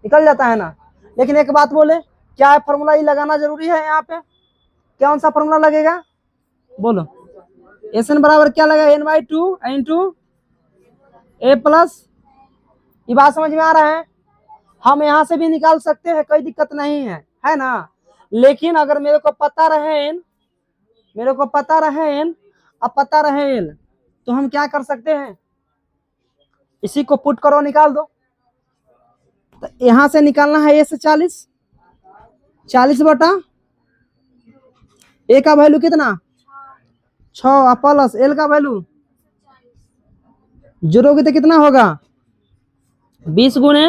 निकल जाता है ना। लेकिन एक बात बोले, क्या है फॉर्मूला ये लगाना जरूरी है यहाँ पे, कौन सा फॉर्मूला लगेगा, बोलो। एस एन बराबर क्या लगा, n/2 इंटू ए प्लस, ये बात समझ में आ रहा है। हम यहाँ से भी निकाल सकते हैं, कोई दिक्कत नहीं है ना। लेकिन अगर मेरे को पता रहे n, मेरे को पता रहे n, अब पता रहे l, तो हम क्या कर सकते हैं, इसी को पुट करो, निकाल दो। तो यहां से निकालना है ए से 40, 40 बटा ए का वैल्यू कितना 6, प्लस एल का वैल्यू जोड़ोगे तो कितना होगा 20 गुने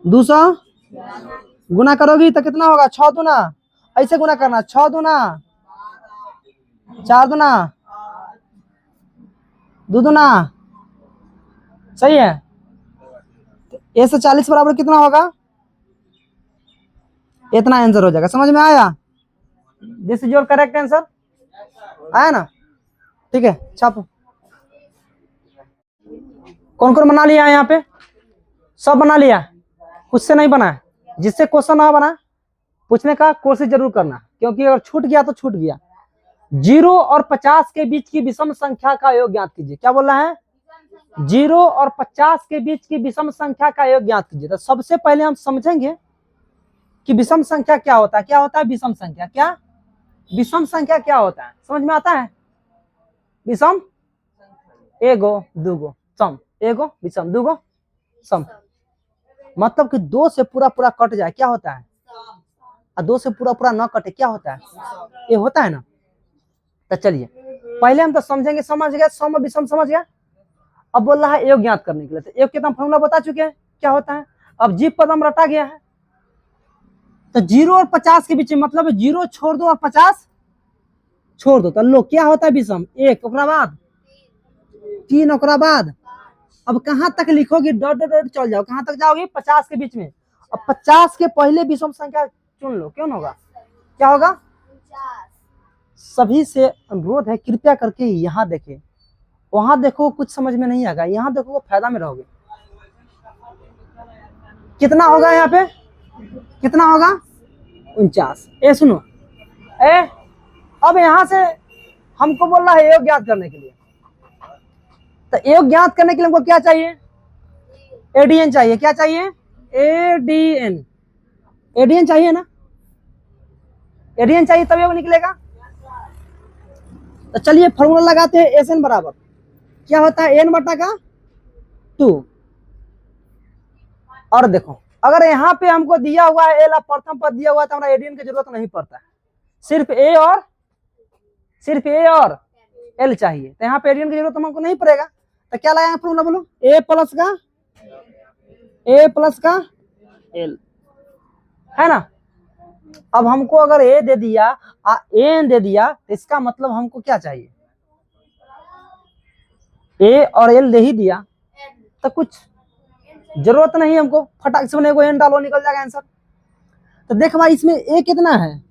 200, गुना करोगी तो कितना होगा 6 दूना, ऐसे गुना करना, 6 दूना 4 दूना 2 दूना, सही है। ए से 40 बराबर कितना होगा, इतना आंसर हो जाएगा। समझ में आया, this is your correct answer, आया ना, ठीक है। छापो, कौन कौन बना लिया यहाँ पे, सब बना लिया, कुछ से नहीं बना है। जिससे क्वेश्चन ना बना पूछने का कोशिश जरूर करना, क्योंकि अगर छूट गया तो छूट गया। 0 और 50 के बीच की विषम संख्या का योग ज्ञात कीजिए। क्या बोल रहा है, 0 और 50 के बीच की विषम संख्या का योग ज्ञात कीजिए। तो सबसे पहले हम समझेंगे कि विषम संख्या क्या होता है। क्या होता है विषम संख्या, क्या विषम संख्या क्या होता है, समझ में आता है। विषम एगो दूगो सम, एगो विषम दूगो सम, मतलब कि 2 से पूरा पूरा कट जाए क्या होता है, और 2 से पूरा पूरा न कटे क्या होता है, ये होता है ना। तो चलिए पहले हम तो समझेंगे, समझ गए सम विषम समझ गया। अब बोल रहा है योग ज्ञात करने के लिए, तो योग के तो हम फॉर्मूला बता चुके हैं क्या होता है। अब जीव पद हम रटा गया है, तो 0 और 50 के बीच में, मतलब 0 छोड़ दो और 50 छोड़ दो, तो लो क्या होता है विषम, 1 ओकरा बाद 3 ओकरा बाद, अब कहां तक लिखोगे, डॉट डॉट डॉट चल जाओ, कहां तक जाओगे 50 के बीच में। अब 50 के पहले विषम संख्या चुन लो, क्यों होगा, क्या होगा। सभी से अनुरोध है कृपया करके यहाँ देखें, वहां देखो कुछ समझ में नहीं आएगा, यहाँ देखो वो फायदा में रहोगे। कितना होगा यहाँ पे, कितना होगा 49। ए सुनो, ए अब यहाँ से हमको बोल रहा है योग ज्ञात करने के लिए, तो योग ज्ञात करने के लिए हमको क्या चाहिए, एडीएन चाहिए। क्या चाहिए, एडीएन, एडीएन चाहिए ना, एडीएन चाहिए तब योग निकलेगा। तो चलिए फॉर्मूला लगाते हैं, एस एन बराबर क्या होता है, एन बटा का 2। और देखो अगर यहाँ पे हमको दिया हुआ है एल, प्रथम पद दिया हुआ है तो हमारा एडीएन की जरूरत नहीं पड़ता है, सिर्फ ए और एल चाहिए, तो यहाँ पे एडीएन की जरूरत हमको नहीं पड़ेगा। तो क्या लगाएंगे फॉर्मूला बोलो, ए प्लस का एल, है ना। अब हमको अगर ए दे दिया एन दे दिया तो इसका मतलब हमको क्या चाहिए, ए और एल दे ही दिया तो कुछ जरूरत नहीं हमको, फटाक से को एन डालो निकल जाएगा आंसर। तो देख भाई इसमें ए कितना है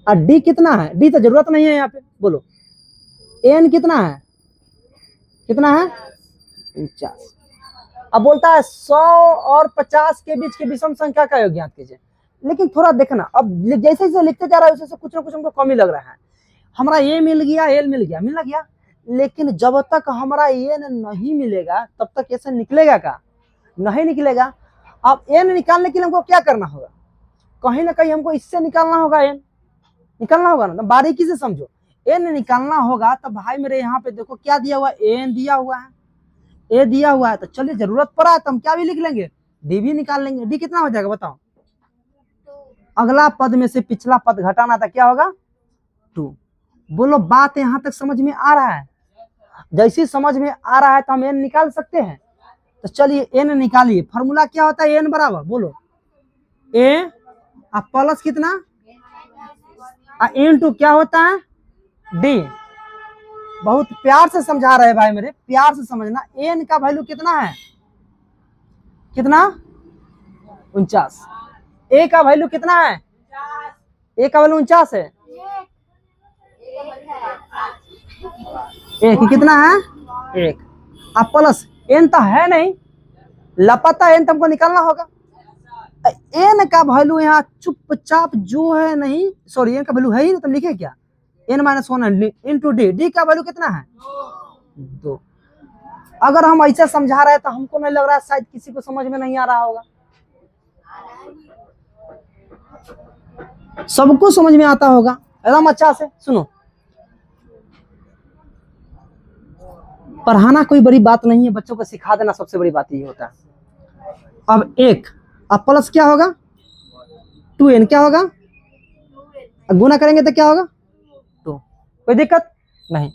और डी कितना है, डी तो जरूरत नहीं है यहाँ पे, बोलो एन कितना है 49। अब बोलता है 100 और 50 के बीच की विषम संख्या का योग ज्ञात कीजिए। लेकिन थोड़ा देखना, अब जैसे जैसे लिखते जा रहा है वैसे कुछ ना कुछ हमको कमी लग रहा है। हमारा ए मिल गया, एल मिल गया, लेकिन जब तक हमारा एन नहीं मिलेगा तब तक ऐसे निकलेगा का नहीं निकलेगा। अब एन निकालने के लिए हमको क्या करना होगा, कहीं ना कहीं हमको इससे निकालना होगा, एन निकालना होगा ना, बारीकी से समझो। एन निकालना होगा तो भाई मेरे यहाँ पे देखो क्या दिया हुआ है, एन दिया हुआ है, ए दिया हुआ है, तो चलिए जरूरत पड़ा है तो हम क्या भी लिख लेंगे, डी भी निकाल लेंगे। डी कितना हो जाएगा बताओ, अगला पद में से पिछला पद घटाना था, क्या होगा 2। बोलो बात यहाँ तक समझ में आ रहा है, जैसी समझ में आ रहा है तो हम एन निकाल सकते हैं। तो चलिए एन निकालिए, फॉर्मूला क्या होता है, एन बराबर बोलो ए प्लस कितना इनटू क्या होता है डी। बहुत प्यार से समझा रहे भाई मेरे, प्यार से समझना। एन का वैल्यू कितना है, 49। ए का वैल्यू कितना है, ए का वैल्यू 49 है, एक कितना है 1। अब प्लस एन तो है नहीं, लापता एन तो हमको निकालना होगा। एन का वैल्यू यहाँ चुपचाप जो है नहीं, सॉरी एन का वैल्यू है ही नहीं तो लिखे क्या, n-1 इंटू डी। डी का वैल्यू कितना है 2। अगर हम ऐसा समझा रहे हैं तो हमको नहीं लग रहा है शायद किसी को समझ में नहीं आ रहा होगा, सबको समझ में आता होगा एकदम अच्छा से। सुनो, पढ़ाना कोई बड़ी बात नहीं है, बच्चों को सिखा देना सबसे बड़ी बात ये होता है। अब एक अब प्लस क्या होगा 2n, क्या होगा गुना करेंगे तो क्या होगा 2, कोई दिक्कत नहीं।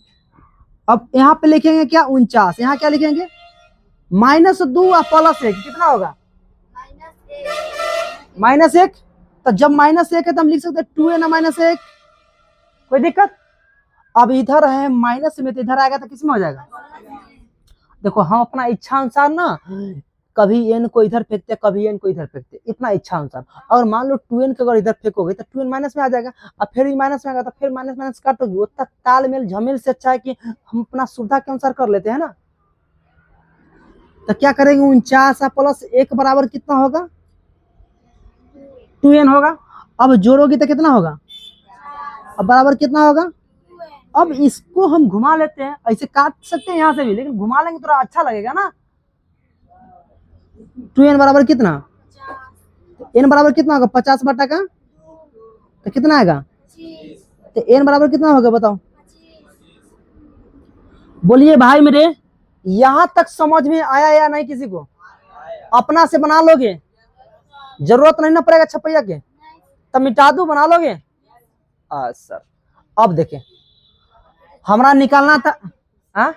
अब यहाँ पे लिखेंगे क्या 49, यहाँ क्या लिखेंगे -2 और +1 कितना होगा -1। तो जब -1 है तो हम लिख सकते हैं 2n -1, कोई दिक्कत। अब इधर है माइनस में तो इधर आएगा तो किसमें हो जाएगा, देखो हम अपना इच्छा अनुसार ना कभी एन को इधर फेंकते कभी एन को इधर फेंकते, इतना इच्छा अनुसार। अगर मान लो 2n को अगर इधर फेंकोगे तो 2n माइनस में आ जाएगा, और फिर माइनस में आएगा तो फिर माइनस माइनस काटोगे। उतना तालमेल झमेल से अच्छा है कि हम अपना सुविधा के अनुसार कर लेते हैं ना। तो क्या करेंगे 49 प्लस 1 बराबर कितना होगा 2n होगा। अब जोड़ोगी तो कितना होगा, अब बराबर कितना होगा। अब इसको हम घुमा लेते हैं, ऐसे काट सकते हैं यहाँ से भी, लेकिन घुमा लेंगे थोड़ा अच्छा लगेगा ना। 2n बराबर कितना, n बराबर कितना होगा 50 बटा का तो कितना आएगा, तो n बराबर कितना होगा बताओ। बोलिए भाई मेरे, यहां तक समझ में आया या नहीं किसी को, अपना से बना लोगे, जरूरत नहीं ना पड़ेगा छपैया के, तब मिटा दो बना लोगे। सर अब देखें हमारा निकालना था, हाँ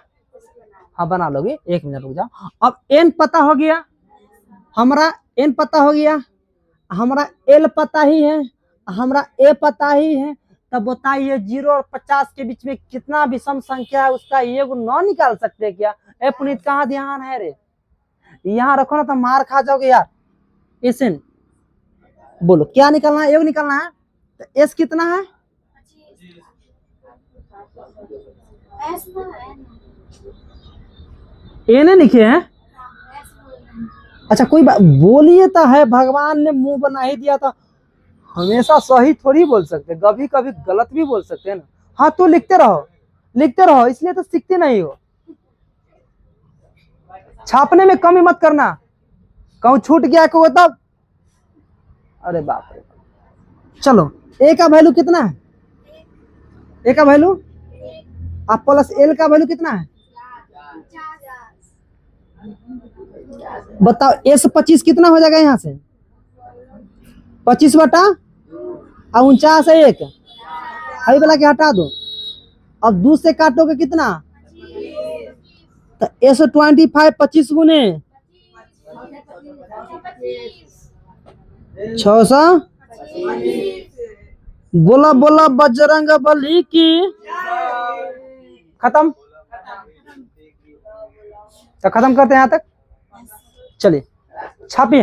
बना लोगे, 1 मिनट रुक जाओ। अब n पता हो गया, हमारा n पता हो गया, हमारा l पता ही है, हमारा a पता ही है। तब बताइए 0 और 50 के बीच में कितना विषम संख्या है, उसका योग 9 निकाल सकते हैं क्या। ए पुनीत कहाँ ध्यान है रे, यहाँ रखो ना तो मार खा जाओगे यार। एसएन बोलो क्या निकालना है, योग निकालना है। तो एस कितना है, ए ने लिखे हैं, अच्छा कोई बात, बोलिए तो है, भगवान ने मुंह बना ही दिया था, हमेशा सही थोड़ी बोल सकते, कभी कभी गलत भी बोल सकते हैं ना। हाँ तो लिखते रहो, इसलिए तो सीखते नहीं हो। छापने में कमी मत करना, कहूँ छूट गया को तब, अरे बाप रे। चलो ए का वैल्यू कितना है, ए का वैल्यू आप प्लस एल का वैल्यू कितना है बताओ ए से 25 कितना हो जाएगा यहाँ से? 25 बटा 49 है 1, हरी वाला के हटा दो। अब 2 से काटोगे कितना? तो ए से 25 25 गुने 600। बोला बोला बजरंग बली की। खत्म। तो खत्म करते हैं यहाँ तक। चलिए छापिए।